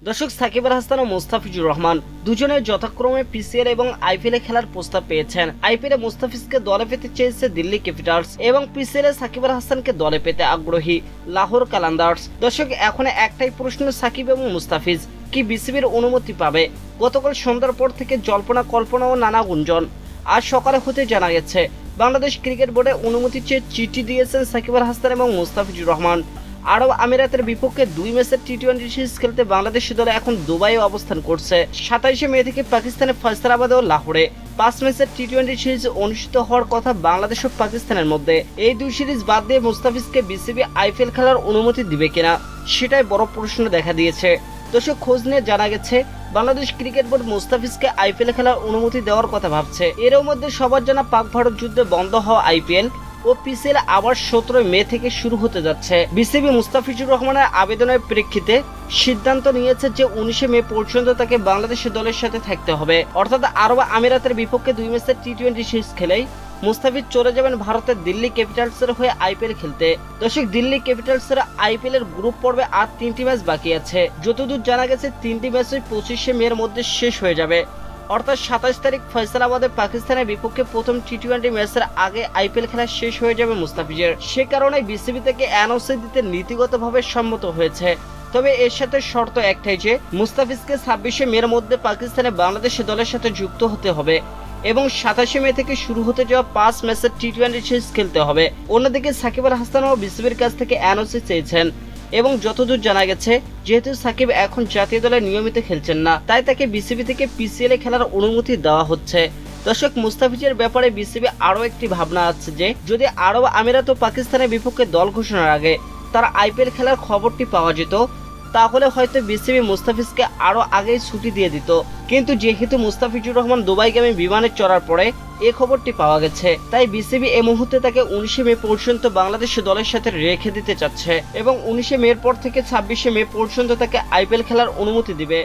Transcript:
দর্শক, সাকিব আল হাসান ও মুস্তাফিজুর রহমান দুজনে যথাক্রমে পিসিএল এবং আইপিএল এ খেলার প্রস্তাব পেয়েছেন। আইপিএল এ মুস্তাফিজকে দলে পেতে চেয়েছে দিল্লি ক্যাপিটালস এবং পিসিএল এ সাকিব আল হাসানকে দলে পেতে আগ্রহী লাহোর কালান্দার্স। দর্শক, এখন একটাই প্রশ্ন, সাকিব এবং মুস্তাফিজ কি বিসিবির অনুমতি পাবে? গতকাল সন্ধ্যার পর থেকে জল্পনা কল্পনা ও নানা গুঞ্জন। আজ সকালে হতে জানা গেছে বাংলাদেশ ক্রিকেট বোর্ডে অনুমতি চেয়ে চিঠি দিয়েছেন সাকিব আল হাসান এবং মুস্তাফিজুর রহমান। আরব আমিরাতের বিপক্ষে 2 ম্যাচের টি-20 সিরিজ খেলতে বাংলাদেশ দল এখন দুবাইয়ে অবস্থান করছে। 27 মে থেকে পাকিস্তানের ফয়সালাবাদে ও লাহোরে 5 ম্যাচের টি-20 সিরিজ অনুষ্ঠিত হওয়ার কথা বাংলাদেশ ও পাকিস্তানের মধ্যে। এই 2 সিরিজ বাদ দিয়ে মুস্তাফিজকে বিসিবি আইপিএল খেলার অনুমতি দিবে কিনা সেটাই বড় প্রশ্ন দেখা দিয়েছে। দর্শক, খোঁজ নিয়ে জানা গেছে বাংলাদেশ ক্রিকেট বোর্ড মুস্তাফিজকে আইপিএল খেলার অনুমতি দেওয়ার কথা ভাবছে। এর মধ্যে সবার জানা পাক ভারত যুদ্ধে বন্ধ হওয়া আইপিএল ও পিসিএল আবার 17 মে থেকে শুরু হতে যাচ্ছে। বিসিবি মুস্তাফিজুর রহমানের আবেদনের প্রেক্ষিতে সিদ্ধান্ত নিয়েছে যে 19 মে পর্যন্ত তাকে বাংলাদেশ দলের সাথে থাকতে হবে। অর্থাৎ আরব আমিরাতের বিপক্ষে 2 ম্যাচের টি-20 সিরিজ খেলেই মুস্তাফিজ চলে যাবেন ভারতের দিল্লি ক্যাপিটালসের হয়ে আইপিএল খেলতে। দর্শক, দিল্লি ক্যাপিটালসের আইপিএল এর গ্রুপ পর্বে আর 3টি ম্যাচ বাকি আছে। যতদূর জানা গেছে 3টি ম্যাচই 25 মের মধ্যে শেষ হয়ে যাবে। অর্থাৎ 27 তারিখ ফয়সালাবাদে পাকিস্তানের বিপক্ষে প্রথম টি-20 ম্যাচের আগে আইপিএল খেলা শেষ হয়ে যাবে মুস্তাফিজের। সে কারণে বিসিবি থেকে এনওসি দিতে নীতিগতভাবে সম্মত হয়েছে। তবে এর সাথে শর্ত একটাই যে মুস্তাফিজকে 26 মের মধ্যে পাকিস্তানে বাংলাদেশ দলের সাথে যুক্ত হতে হবে এবং 27 মে থেকে শুরু হতে যাওয়া 5 ম্যাচের টি-20 সিরিজ খেলতে হবে। অন্যদিকে সাকিব আল হাসান ও বিসিবির কাছ থেকে এনওসি চেয়েছেন এবং যতদূর জানা গেছে যেহেতু সাকিব এখন জাতীয় দলে নিয়মিত খেলছেন না, তাই তাকে বিসিবি থেকে পিসিএল এ খেলার অনুমতি দেওয়া হচ্ছে। দর্শক, মুস্তাফিজের ব্যাপারে বিসিবি আরও একটি ভাবনা আছে যে যদি আরব আমিরাত ও পাকিস্তানের বিপক্ষে দল ঘোষণার আগে তার আইপিএল খেলার খবরটি পাওয়া যেত তাহলে হয়তো বিসিবি মুস্তাফিজকে আরো আগেই ছুটি দিয়ে দিত। কিন্তু যেহেতু মুস্তাফিজুর রহমান দুবাইগামী বিমানে চড়ার পরে এই খবরটি পাওয়া গেছে, তাই বিসিবি এই মুহূর্তে তাকে 19 মে পর্যন্ত বাংলাদেশ দলের সাথে রেখে দিতে চাচ্ছে এবং 19 মের পর থেকে 26 মে পর্যন্ত তাকে আইপিএল খেলার অনুমতি দিবে।